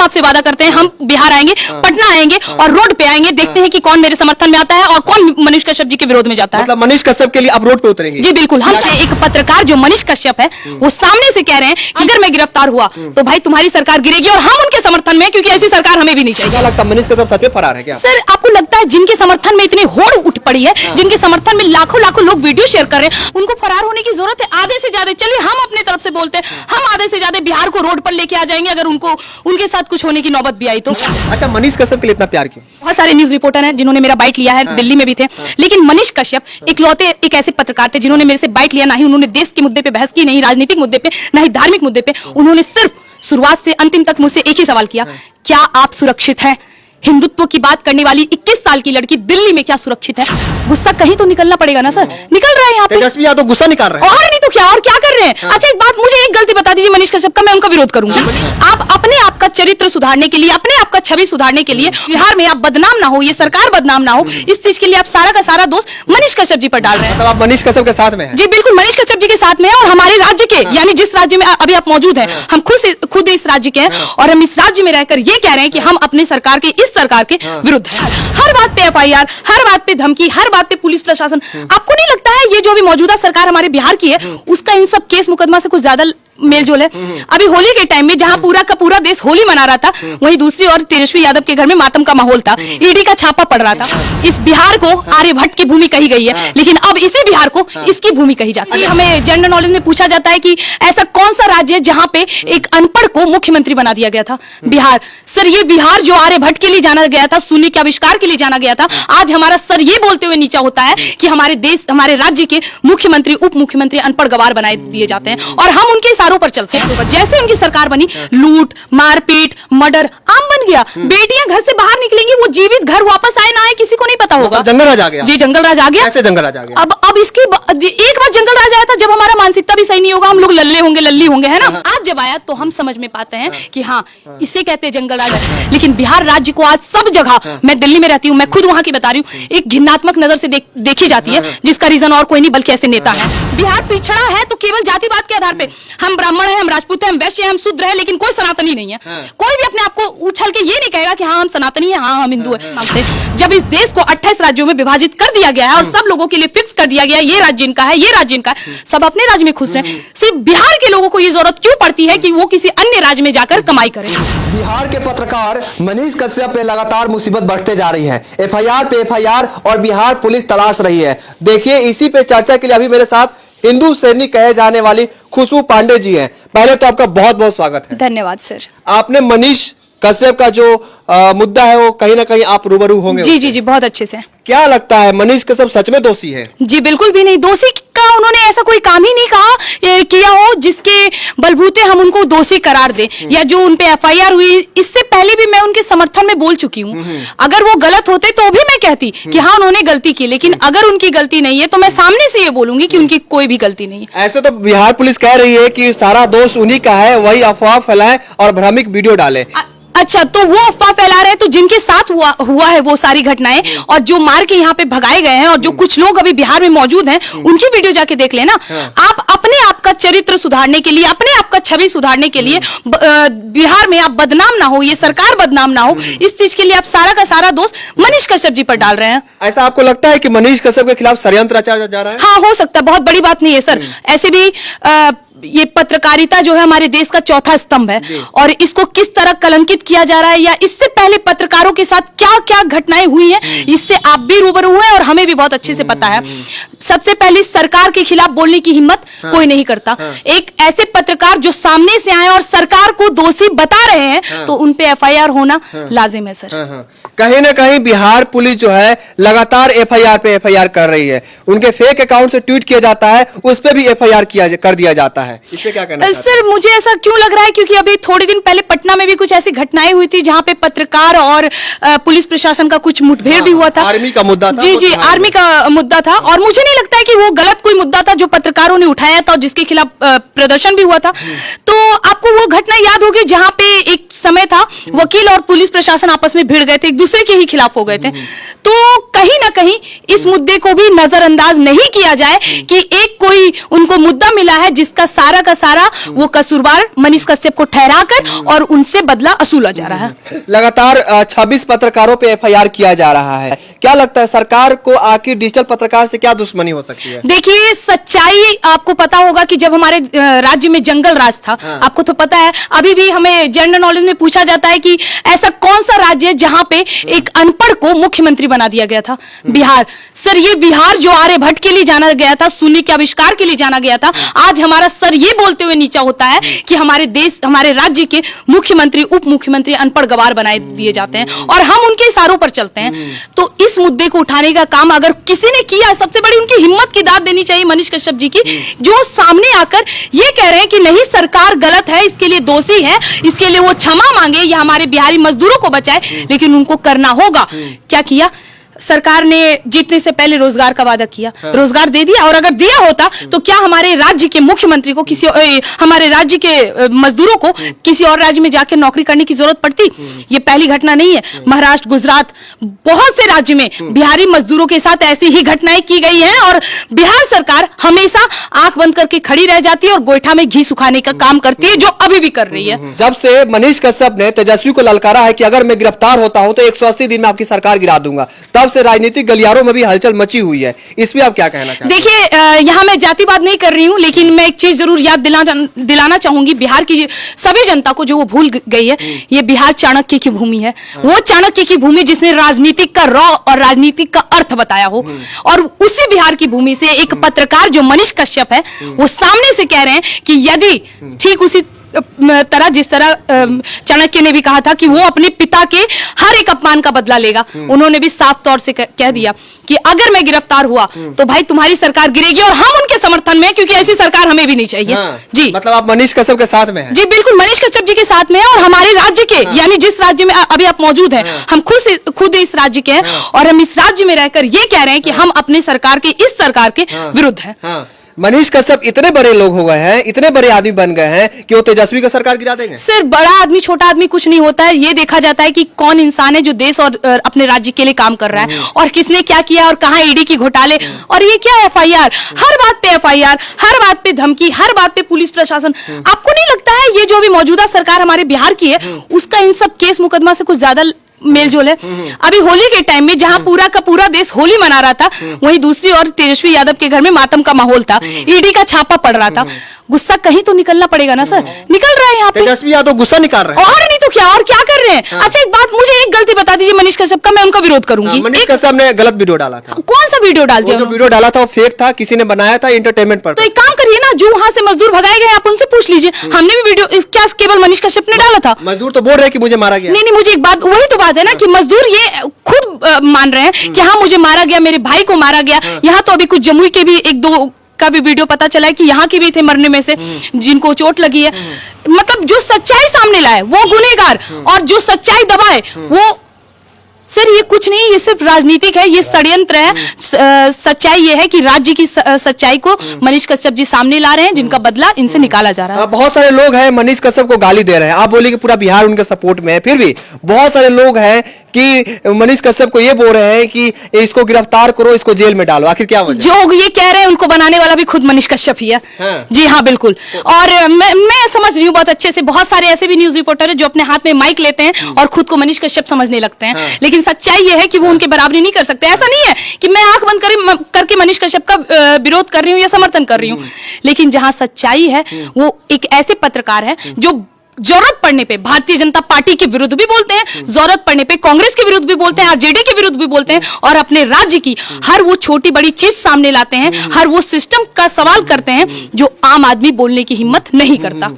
आपसे वादा करते हैं, हम बिहार आएंगे, पटना आएंगे और रोड पे आएंगे, देखते हैं कि कौन मेरे समर्थन में आता है और कौन मनीष कश्यप जी के विरोध में जाता है। मतलब मनीष कश्यप के लिए आप रोड पे उतरेंगे? जी बिल्कुल। हमसे एक पत्रकार जो मनीष कश्यप है वो सामने से कह रहे हैं अगर मैं गिरफ्तार हुआ तो भाई तुम्हारी सरकार गिरेगी, और हम उनके समर्थन में, क्योंकि ऐसी सरकार हमें भी नहीं चाहिए। क्या लगता है मनीष कश्यप सच में फरार है क्या? सर आपको लगता है जिनके समर्थन में इतनी होड़ उठ पड़ी है, जिनके समर्थन में लाखों लाखों लोग वीडियो शेयर कर रहे हैं, उनको फरार होने की जरूरत है? आधे से ज्यादा, चलिए हम अपने तरफ से बोलते हैं, हम आधे से ज्यादा बिहार को रोड पर लेके आ जाएंगे अगर उनको उनके साथ कुछ होने की नौबत भी आई तो। अच्छा, मनीष कश्यप के लिए इतना प्यार क्यों? बहुत सारे न्यूज रिपोर्टर हैं जिन्होंने मेरा बाइट लिया है, दिल्ली में भी थे, लेकिन मनीष कश्यप इकलौते एक ऐसे पत्रकार थे जिन्होंने मेरे से बाइट लिया। ना ही उन्होंने देश के मुद्दे पे बहस की, नहीं राजनीतिक मुद्दे पे, ना ही धार्मिक मुद्दे पे। उन्होंने सिर्फ शुरुआत से अंतिम तक मुझसे एक ही सवाल किया, क्या आप सुरक्षित हैं? हिंदुत्व की बात करने वाली 21 साल की लड़की दिल्ली में क्या सुरक्षित है? गुस्सा कहीं तो निकलना पड़ेगा ना सर, निकल रहा है यहाँ पे। तेजस्वी यादव गुस्सा निकाल रहे हैं। और नहीं तो क्या, और क्या कर रहे हैं? अच्छा एक बात, मुझे एक गलती बता दीजिए मनीष कश्यप का, मैं उनका विरोध करूंगी। आप अपने आप का चरित्र सुधारने के लिए, अपने आप का छवि सुधारने के लिए, बिहार में आप बदनाम ना हो, ये सरकार बदनाम ना हो, इस चीज के लिए आप सारा का सारा दोष मनीष कश्यप जी पर डाल रहे हैं। मतलब आप मनीष कश्यप के साथ में हैं? जी बिल्कुल, मनीष कश्यप जी के साथ में है, और हमारे राज्य के यानी जिस राज्य में अभी आप मौजूद हैं, हम खुद इस राज्य के हैं, और हम इस राज्य में रहकर ये कह रहे हैं कि हम अपने सरकार के, इस सरकार के विरुद्ध है। हर बात पे एफआईआर, हर बात पे धमकी, हर बात पे पुलिस प्रशासन। आपको नहीं लगता है ये जो अभी मौजूदा सरकार हमारे बिहार की है उसका इन सब केस मुकदमा से कुछ ज्यादा मेलजोल है? अभी होली के टाइम में जहां पूरा का पूरा देश होली मना रहा था, वहीं दूसरी ओर तेजस्वी यादव के घर में मातम का माहौल था, ईडी का छापा पड़ रहा था। इस बिहार को आर्यभट्ट की भूमि कही गई है, लेकिन अब इसी बिहार को इसकी भूमि कही जाती है। हमें जनरल नॉलेज में पूछा जाता है कि ऐसा कौन सा राज्य है जहां पे एक अनपढ़ को मुख्यमंत्री बना दिया गया था? बिहार। सर ये बिहार जो आर्यभट्ट के लिए जाना गया था, शून्य के आविष्कार के लिए जाना गया था, आज हमारा सर ये बोलते हुए नीचा होता है कि हमारे देश, हमारे राज्य के मुख्यमंत्री, उप मुख्यमंत्री अनपढ़ गवार बनाए दिए जाते हैं, और हम उनके इशारों पर चलते हैं। जैसे उनकी सरकार बनी, लूट, मारपीट, मर्डर आम बन गया। बेटियां घर से बाहर निकलेंगी, वो जीवित घर वापस आए ना आए किसी को नहीं पता होगा। जंगल राज आ गया। जी जंगल राज आ गया। कैसे जंगल राज आ गया? अब इसकी एक बार जंगल राज आया था जब हमारा मानसिकता भी सही नहीं होगा, हम लोग लल्ले होंगे, लल्ली होंगे, है ना? आज जब आया तो हम समझ में पाते हैं कि हाँ इसे कहते हैं जंगल राज। लेकिन बिहार राज्य को आज सब जगह, मैं दिल्ली में रहती हूँ, मैं खुद वहां की बता रही हूँ, एक घिनात्मक नजर से देखी जाती है, जिसका रीजन और कोई नहीं बल्कि ऐसे नेता है। बिहार पिछड़ा है तो केवल जातिवाद के आधार पे, हम ब्राह्मण है, हम राजपूत है, हम वैश्य है, हम शूद्र है, लेकिन कोई सनातनी नहीं है। कोई भी अपने आप को उछल के ये नहीं कहेगा कि हाँ हम सनातनी है, हाँ हम हिंदू है। जब इस देश को 28 राज्यों में विभाजित कर दिया गया है और सब लोगों के लिए फिक्स कर दिया गया है ये राज्य इनका है, ये राज्य इनका है, सब अपने राज्य में खुश रहे, सिर्फ बिहार के लोगों को ये जरूरत क्यों पड़ती है कि वो किसी अन्य राज्य में जाकर कमाई करें? बिहार के पत्रकार मनीष कश्यप पे लगातार मुसीबत बढ़ते जा रही है। एफआईआर पे एफआईआर और बिहार पुलिस तलाश रही है। देखिए इसी पे चर्चा के लिए अभी मेरे साथ हिंदू सैनिक कहे जाने वाली खुशबू पांडे जी हैं। पहले तो आपका बहुत बहुत स्वागत है। धन्यवाद सर। आपने मनीष कश्यप का जो मुद्दा है वो कहीं ना कहीं आप रूबरू होंगे। जी जी जी, बहुत अच्छे से। क्या लगता है मनीष कश्यप सच में दोषी है? जी बिल्कुल भी नहीं, दोषी का उन्होंने ऐसा कोई काम ही नहीं कहा किया हो जिसके बलबूते हम उनको दोषी करार दें, या जो उनपे एफआईआर हुई, इससे पहले भी मैं उनके समर्थन में बोल चुकी हूँ। अगर वो गलत होते तो भी मैं कहती कि हाँ उन्होंने गलती की, लेकिन अगर उनकी गलती नहीं है तो मैं सामने से ये बोलूंगी कि उनकी कोई भी गलती नहीं है। ऐसे तो बिहार पुलिस कह रही है कि सारा दोष उन्हीं का है, वही अफवाह फैलाए और भ्रामक वीडियो डाले। अच्छा तो वो अफवाह फैला रहे हैं, तो जिनके साथ हुआ है वो सारी घटनाएं, और जो मार के यहाँ पे भगाए गए हैं, और जो कुछ लोग अभी बिहार में मौजूद हैं, उनकी वीडियो जाके देख लेना। आप अपने आप का चरित्र सुधारने के लिए, अपने आप का छवि सुधारने के लिए, बिहार में आप बदनाम ना हो, ये सरकार बदनाम ना हो, इस चीज के लिए आप सारा का सारा दोष मनीष कश्यप जी पर डाल रहे हैं। ऐसा आपको लगता है कि मनीष कश्यप के खिलाफ षड्यंत्र रचा जा रहा है? हाँ हो सकता है, बहुत बड़ी बात नहीं है सर। ऐसे भी ये पत्रकारिता जो है हमारे देश का चौथा स्तंभ है, और इसको किस तरह कलंकित किया जा रहा है, या इससे पहले पत्रकारों के साथ क्या क्या घटनाएं हुई हैं, इससे आप भी रूबरू हैं और हमें भी बहुत अच्छे से पता है। सबसे पहले सरकार के खिलाफ बोलने की हिम्मत कोई नहीं करता। एक ऐसे पत्रकार जो सामने से आए और सरकार को दोषी बता रहे हैं, तो उन पे एफआईआर होना लाजिम है सर। कहीं ना कहीं बिहार पुलिस जो है लगातार एफआईआर पे एफआईआर कर रही है। उनके फेक अकाउंट से ट्वीट किया जाता है, उस पे भी एफआईआर कर दिया जाता है। इस पे क्या कहना चाहते हैं? सर मुझे ऐसा क्यों लग रहा है, क्योंकि अभी थोड़े दिन पहले पटना में भी कुछ ऐसी घटनाएं हुई थी जहां पे पत्रकार और पुलिस प्रशासन का कुछ मुठभेड़ भी हुआ था। आर्मी का मुद्दा था। जी जी, आर्मी का मुद्दा था, और मुझे नहीं लगता है कि वो गलत कोई मुद्दा था जो पत्रकारों ने उठाया था और जिसके खिलाफ प्रदर्शन भी हुआ था। तो आपको वो घटना याद होगी जहां पे एक समय था वकील और पुलिस प्रशासन आपस में भिड़ गए थे, एक दूसरे के ही खिलाफ हो गए थे। तो कहीं ना कहीं इस मुद्दे को भी नजरअंदाज नहीं किया जाए कि एक कोई उनको मुद्दा मिला है जिसका सारा का सारा वो कसूरवार मनीष कश्यप को ठहराकर और उनसे बदला असूला जा रहा है। लगातार 26 पत्रकारों पे एफआईआर किया जा रहा है। क्या लगता है सरकार को आखिर डिजिटल पत्रकार से क्या दुश्मनी हो सकती है? देखिए, सच्चाई आपको पता होगा कि जब हमारे राज्य में जंगल राज था, आपको तो पता है, अभी भी हमें जनरल नॉलेज में पूछा जाता है कि ऐसा कौन सा राज्य है जहां पे एक अनपढ़ को मुख्यमंत्री बना दिया गया था? बिहार। सर, ये बिहार जो आर्यभट्ट के लिए जाना गया था, शून्य के आविष्कार के लिए जाना गया था, आज हमारा सर ये बोलते हुए नीचा होता है कि हमारे देश, हमारे राज्य के मुख्यमंत्री, उप मुख्यमंत्री अनपढ़ गवार बनाए दिए जाते हैं और हम उनके इशारों पर चलते हैं। तो इस मुद्दे को उठाने का काम अगर किसी ने किया, सबसे बड़ी उनकी हिम्मत की दाद देनी चाहिए मनीष कश्यप जी की, जो सामने आकर ये कह रहे हैं कि नहीं, सरकार गलत है, इसके लिए दोषी है, इसके लिए वो क्षमा मांगे या हमारे बिहारी मजदूरों को बचाए, लेकिन उनको करना होगा। क्या किया सरकार ने? जीतने से पहले रोजगार का वादा किया, रोजगार दे दिया। और अगर दिया होता तो क्या हमारे राज्य के मुख्यमंत्री को हमारे राज्य के मजदूरों को किसी और राज्य में जाकर नौकरी करने की जरूरत पड़ती? ये पहली घटना नहीं है। महाराष्ट्र, गुजरात, बहुत से राज्य में बिहारी मजदूरों के साथ ऐसी ही घटनाएं की गई हैं और बिहार सरकार हमेशा आंख बंद करके खड़ी रह जाती है और गोईठा में घी सुखाने का काम करती है, जो अभी भी कर रही है। जब से मनीष कश्यप ने तेजस्वी को ललकारा है कि अगर मैं गिरफ्तार होता हूं तो 180 दिन में आपकी सरकार गिरा दूंगा, तब से राजनीतिक गलियारों में भी हलचल मची हुई है। इस पे आप क्या कहना चाहते हैं? देखिए, यहाँ मैं जातिवाद नहीं कर रही हूँ, लेकिन मैं एक चीज जरूर याद दिलाना चाहूंगी बिहार की सभी जनता को, जो वो भूल गई है। ये बिहार चाणक्य की भूमि है। वो चाणक्य की भूमि जिसने राजनीतिक का रॉ और राजनीतिक का अर्थ बताया हो, और उसी बिहार की भूमि से एक पत्रकार जो मनीष कश्यप है, वो सामने से कह रहे हैं कि यदि ठीक उसी तरह जिस तरह चाणक्य ने भी कहा था कि वो अपने पिता के हर एक अपमान का बदला लेगा, उन्होंने भी साफ तौर से कह दिया कि अगर मैं गिरफ्तार हुआ तो भाई तुम्हारी सरकार गिरेगी, और हम उनके समर्थन में, क्योंकि ऐसी सरकार हमें भी नहीं चाहिए। जी, मतलब आप मनीष कश्यप के साथ में हैं? जी बिल्कुल, मनीष कश्यप जी के साथ में है, और हमारे राज्य के, यानी जिस राज्य में अभी आप मौजूद हैं, हम खुद इस राज्य के हैं, और हम इस राज्य में रहकर ये कह रहे हैं कि हम अपने सरकार के, इस सरकार के विरुद्ध हैं। मनीष कश्यप इतने बड़े लोग हो गए हैं, इतने बड़े आदमी बन गए हैं कि वो तेजस्वी का सरकार गिरा देंगे? सिर्फ बड़ा आदमी छोटा आदमी कुछ नहीं होता है, ये देखा जाता है कि कौन इंसान है जो देश और अपने राज्य के लिए काम कर रहा है, और किसने क्या किया, और कहां ईडी की घोटाले, और ये क्या एफआईआर, हर बात पे एफआईआर, हर बात पे धमकी, हर बात पे पुलिस प्रशासन। आपको नहीं लगता है ये जो अभी मौजूदा सरकार हमारे बिहार की है, उसका इन सब केस मुकदमा से कुछ ज्यादा मेल जोल है? अभी होली के टाइम में जहां पूरा का पूरा देश होली मना रहा था, वहीं दूसरी ओर तेजस्वी यादव के घर में मातम का माहौल था, ईडी का छापा पड़ रहा था। गुस्सा कहीं तो निकलना पड़ेगा ना सर, निकल रहा है यहाँ पे। तेजस्वी यादव गुस्सा निकाल रहे हैं, और नहीं तो क्या, और क्या कर रहे हैं? अच्छा, एक बात, मुझे एक गलती बता दीजिए मनीष कश्यप का, मैं उनका विरोध करूंगी। मनीष कश्यप ने गलत वीडियो डाला था। कौन सा वीडियो डाल दिया? जो वीडियो डाला था वो फेक था, किसी ने बनाया था एंटरटेनमेंट पर। तो एक काम करिए ना, जो वहां से मजदूर भगाए गए आप उनसे पूछ लीजिए, हमने भी वीडियो, क्या केवल मनीष कश्यप ने डाला था? मजदूर तो बोल रहे हैं कि मुझे मारा गया। नहीं, मुझे एक बात, वही तो बात है ना कि मजदूर ये खुद मान रहे हैं कि हाँ मुझे मारा गया, मेरे भाई को मारा गया। यहाँ तो अभी कुछ जमुई के भी एक दो का भी वीडियो पता चला है कि यहाँ के भी थे मरने में से जिनको चोट लगी है। मतलब जो सच्चाई सामने लाए वो गुनहगार, और जो सच्चाई दबाए वो, सर ये कुछ नहीं, ये सिर्फ राजनीतिक है, ये षड्यंत्र है। सच्चाई ये है कि राज्य की सच्चाई को मनीष कश्यप जी सामने ला रहे हैं, जिनका बदला इनसे निकाला जा रहा है। बहुत सारे लोग हैं मनीष कश्यप को गाली दे रहे हैं, आप बोलिए कि पूरा बिहार उनके सपोर्ट में है, फिर भी बहुत सारे लोग हैं कि मनीष कश्यप को ये बोल रहे हैं कि इसको गिरफ्तार करो, इसको जेल में डालो। आखिर क्या वजह? जो ये कह रहे हैं उनको बनाने वाला भी खुद मनीष कश्यप ही है। जी हाँ बिल्कुल, और मैं समझ रही हूँ बहुत अच्छे से, बहुत सारे ऐसे भी न्यूज रिपोर्टर है जो अपने हाथ में माइक लेते हैं और खुद को मनीष कश्यप समझने लगते हैं, लेकिन सच्चाई ये है कि वो उनके बराबरी नहीं कर सकते। ऐसा नहीं है कि मैं आंख बंद करके मनीष कश्यप का विरोध कर रही हूँ या समर्थन कर रही हूँ, लेकिन जहां सच्चाई है वो एक ऐसे पत्रकार है जो जरूरत पड़ने पे भारतीय जनता पार्टी के विरुद्ध भी बोलते हैं, जरूरत पड़ने पे कांग्रेस के विरुद्ध भी बोलते हैं, आरजेडी के विरुद्ध भी बोलते हैं, और अपने राज्य की हर वो छोटी बड़ी चीज सामने लाते हैं, हर वो सिस्टम का सवाल करते हैं जो आम आदमी बोलने की हिम्मत नहीं करता।